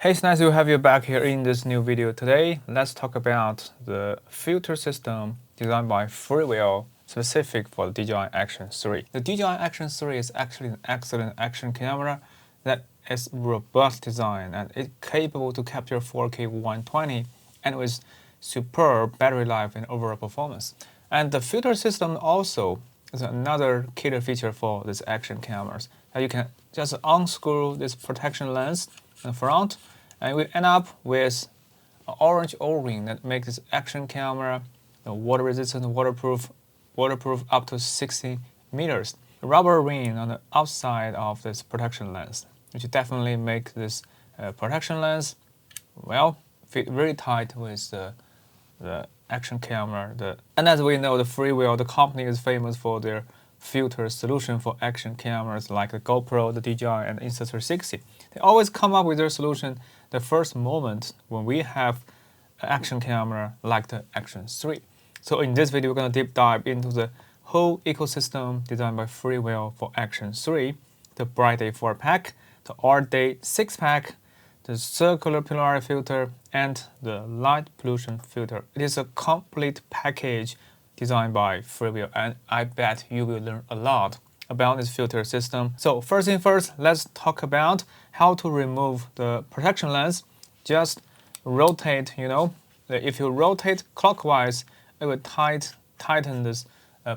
Hey, it's nice to have you back here in this new video. Today, let's talk about the filter system designed by Freewheel, specific for the DJI Action 3. The DJI Action 3 is actually an excellent action camera that is robust design and it's capable to capture 4K 120 and with superb battery life and overall performance. And the filter system also is another killer feature for these action cameras. That you can just unscrew this protection lens in the front, and we end up with an orange O-ring that makes this action camera water resistant, waterproof up to 60 meters. A rubber ring on the outside of this protection lens, which definitely make this protection lens, well, fit really tight with the action camera. And as we know, the Freewheel, the company is famous for their filter solution for action cameras like the GoPro, the DJI, and the Insta360. They always come up with their solution the first moment when we have an action camera like the Action 3. So in this video, we're going to deep dive into the whole ecosystem designed by Freewheel for Action 3, the Bright Day 4-pack, the All Day 6-pack, the circular polarity filter, and the light pollution filter. It is a complete package designed by Freewheel, and I bet you will learn a lot about this filter system. So first thing first, let's talk about how to remove the protection lens. Just rotate, if you rotate clockwise, it will tighten this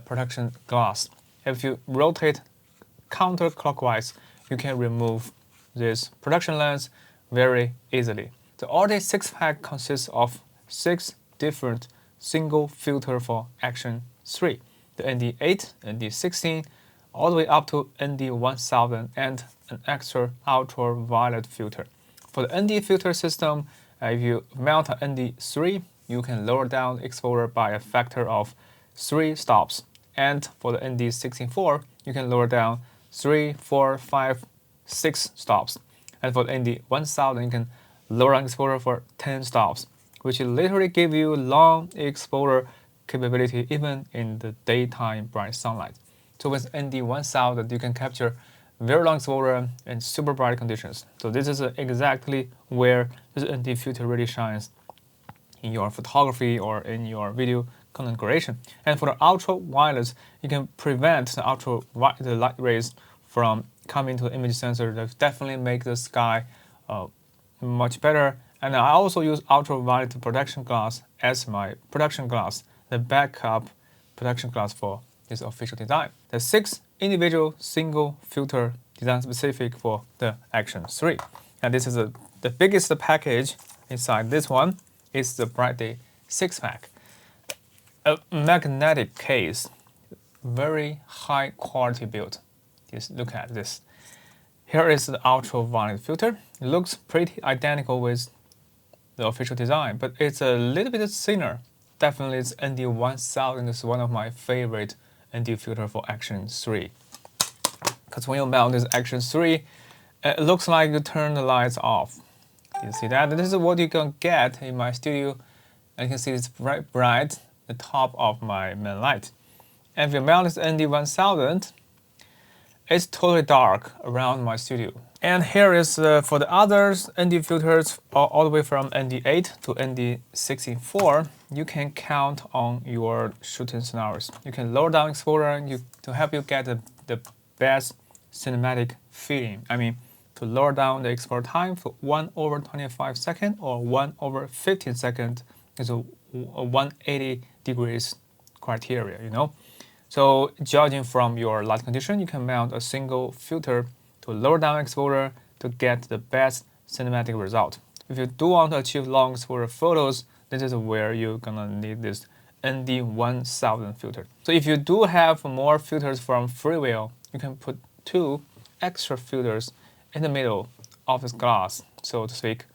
protection glass. If you rotate counterclockwise, you can remove this protection lens very easily. The All-Day 6-pack consists of 6 different single filter for Action 3. The ND8, ND16, all the way up to ND1000 and an extra ultraviolet filter. For the ND filter system, if you mount an ND3, you can lower down exposure by a factor of 3 stops. And for the ND64, you can lower down 3, 4, 5, 6 stops. And for the ND1000, you can lower down exposure for 10 stops, which will literally give you long exposure capability even in the daytime bright sunlight. So with ND1000, you can capture very long exposure in super bright conditions. So this is exactly where this ND filter really shines in your photography or in your video content creation. And for the ultraviolet, you can prevent the light rays from coming to the image sensor. That definitely make the sky much better. And I also use ultraviolet protection glass as my protection glass, the backup protection glass for this official design. The 6 individual single filter designed specific for the Action 3. And this is the biggest package inside this one is the Bright Day 6-pack. A magnetic case, very high quality build. Just look at this. Here is the ultraviolet filter. It looks pretty identical with the official design, but it's a little bit thinner. Definitely it's ND1000 is one of my favorite ND filter for Action 3. Because when you mount this Action 3, it looks like you turn the lights off. You see that? This is what you can get in my studio. And you can see it's bright, the top of my main light. And if you mount this ND1000, it's totally dark around my studio. And here is for the others ND filters all the way from ND8 to ND64. You can count on your shooting scenarios. You can lower down exposure to help you get the best cinematic feeling. I mean, to lower down the exposure time for 1/25 second or 1/15 second is a 180 degrees criteria, So judging from your light condition, you can mount a single filter to lower down exposure to get the best cinematic result. If you do want to achieve long exposure photos, this is where you're gonna need this ND1000 filter. So if you do have more filters from Freewheel, you can put 2 extra filters in the middle of this glass, so to speak.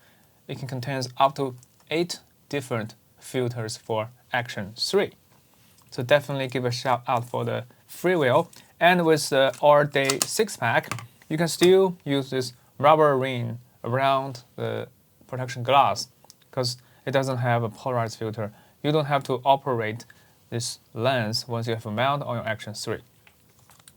It can contain up to 8 different filters for Action 3. So definitely give a shout out for the Freewheel. And with the All-Day 6-pack, you can still use this rubber ring around the protection glass because it doesn't have a polarized filter. You don't have to operate this lens once you have a mount on your Action 3.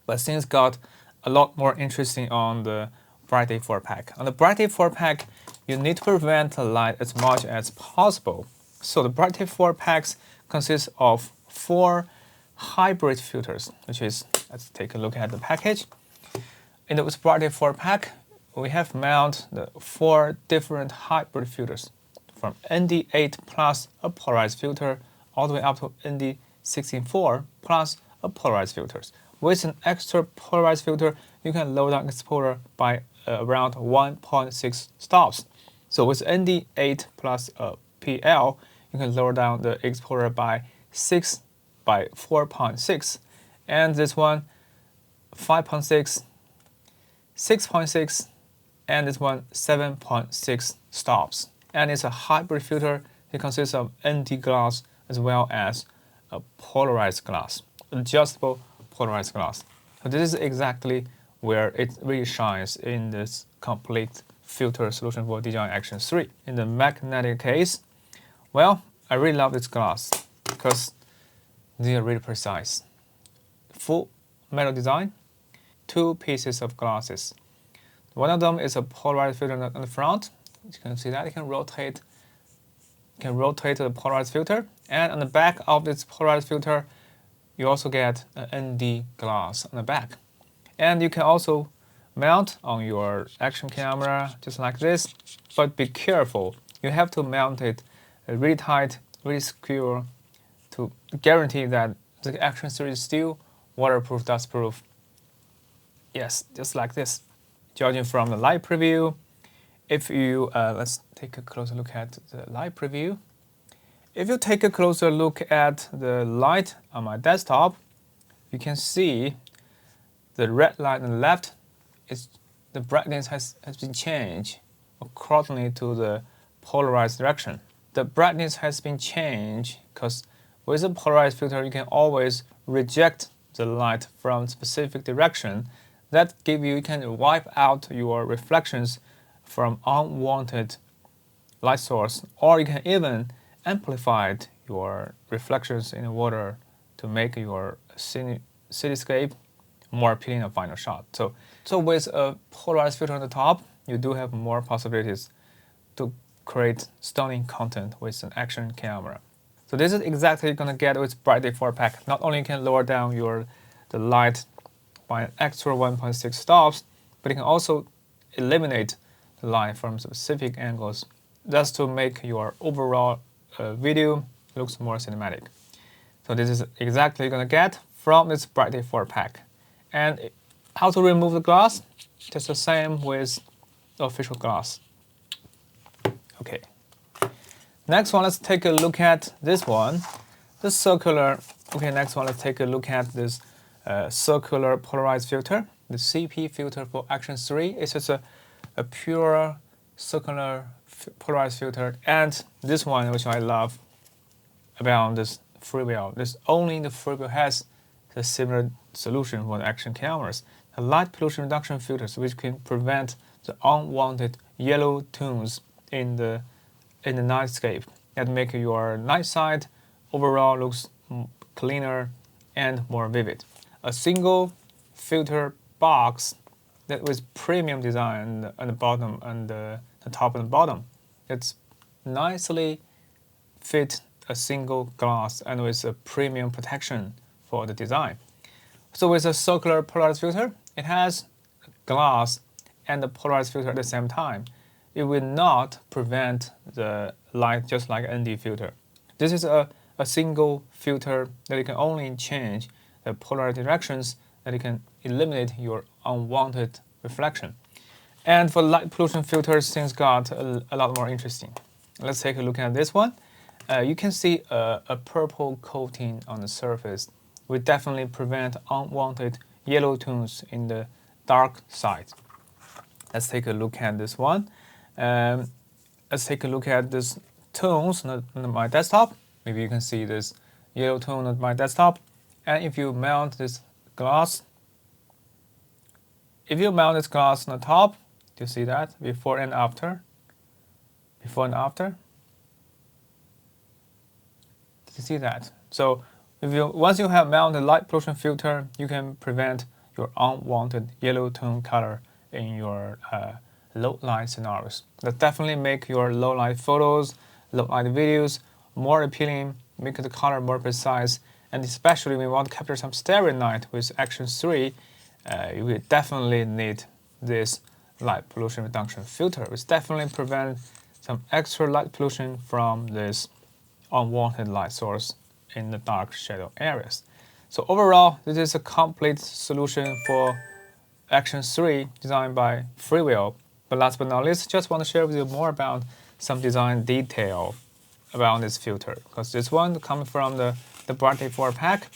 But things got a lot more interesting on the Bright Day 4-pack. On the Bright Day 4-pack, you need to prevent the light as much as possible. So the Brightly 4 packs consist of 4 hybrid filters, which is, let's take a look at the package. In the Brightly 4 pack, we have mounted the 4 different hybrid filters, from ND8 plus a polarized filter all the way up to ND16.4 plus a polarized filters. With an extra polarized filter, you can lower down exposure by around 1.6 stops. So with ND8 plus PL, you can lower down the exposure by 4.6, and this one 5.6, 6.6, and this one 7.6 stops. And it's a hybrid filter. It consists of ND glass as well as a polarized glass, adjustable polarized glass. So this is exactly where it really shines in this complete filter solution for DJI Action 3. In the magnetic case, well, I really love this glass because they are really precise. Full metal design, 2 pieces of glasses. One of them is a polarized filter on the front. You can see that you can rotate the polarized filter, and on the back of this polarized filter, you also get an ND glass on the back. And you can also mount on your action camera just like this, but be careful. You have to mount it really tight, really secure to guarantee that the Action 3 is still waterproof, dustproof. Yes, just like this. Judging from the light preview, if you, let's take a closer look at the light preview. If you take a closer look at the light on my desktop, you can see the red light on the left, the brightness has been changed accordingly to the polarized direction. The brightness has been changed because with a polarized filter, you can always reject the light from specific direction. That you can wipe out your reflections from unwanted light source, or you can even amplify your reflections in the water to make your cityscape more appealing in final shot. So with a polarized filter on the top, you do have more possibilities to create stunning content with an action camera. So this is exactly going to get with Brightly 4 pack. Not only can lower down the light by an extra 1.6 stops, but you can also eliminate the light from specific angles, just to make your overall video looks more cinematic. So this is exactly going to get from this Brightly 4 pack. And how to remove the glass? Just the same with the official glass. Okay. Next one, let's take a look at this one. The circular. Okay, next one, let's take a look at this circular polarized filter, the CP filter for Action 3. It's just a pure circular polarized filter. And this one, which I love about this freewheel, only the freewheel has a similar solution for the action cameras. The light pollution reduction filters, which can prevent the unwanted yellow tones in the nightscape, that make your night side overall looks cleaner and more vivid. A single filter box that with premium design on the bottom and the top and the bottom. It's nicely fit a single glass and with a premium protection for the design. So with a circular polarized filter, it has glass and the polarized filter at the same time. It will not prevent the light just like ND filter. This is a single filter that you can only change the polar directions, that you can eliminate your unwanted reflection. And for light pollution filters, things got a lot more interesting. Let's take a look at this one. You can see a purple coating on the surface will definitely prevent unwanted yellow tones in the dark side. Let's take a look at this one. Let's take a look at this tones on my desktop. Maybe you can see this yellow tone on my desktop. And if you mount this glass, on the top, do you see that? Before and after. Before and after. Do you see that? So once you have mounted light pollution filter, you can prevent your unwanted yellow tone color in your low light scenarios. That definitely make your low light photos, low light videos more appealing, make the color more precise, and especially when you want to capture some starry night with Action 3, you will definitely need this light pollution reduction filter, which definitely prevent some extra light pollution from this unwanted light source in the dark shadow areas. So overall, this is a complete solution for Action 3 designed by Freewheel. But last but not least, just want to share with you more about some design detail about this filter, because this one comes from the Brightly 4 pack.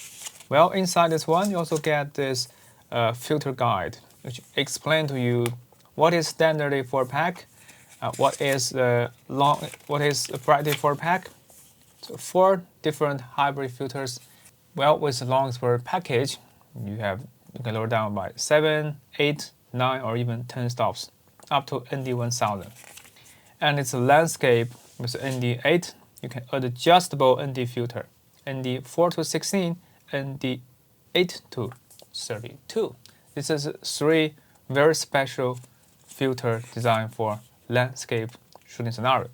Well, inside this one, you also get this filter guide, which explains to you what is standard A4 pack, what is a Brightly 4 pack. So 4 different hybrid filters. Well, with the longest package, you can lower down by 7, 8, 9, or even 10 stops, up to ND1000. And it's a landscape with ND8. You can add adjustable ND filter, ND4 to 16, ND8 to 32. This is 3 very special filter designed for landscape shooting scenario.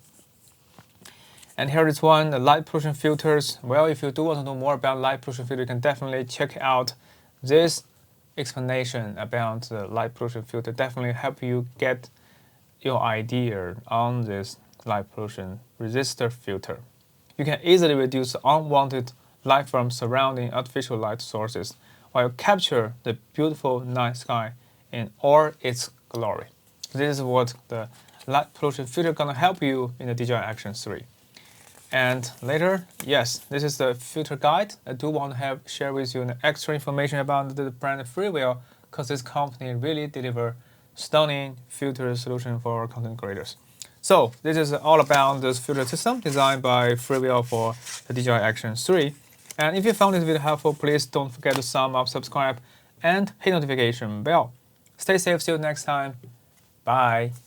And here is one, the light pollution filters. Well, if you do want to know more about light pollution filter, you can definitely check out this explanation about the light pollution filter. Definitely help you get your idea on this light pollution resistor filter. You can easily reduce unwanted light from surrounding artificial light sources while capture the beautiful night sky in all its glory. This is what the light pollution filter gonna help you in the DJI Action 3. And later, yes, this is the filter guide. I do want to share with you the extra information about the brand Freewheel, because this company really deliver stunning filter solution for content creators. So this is all about this filter system designed by Freewheel for the DJI Action 3. And if you found this video helpful, please don't forget to thumb up, subscribe, and hit notification bell. Stay safe, see you next time. Bye.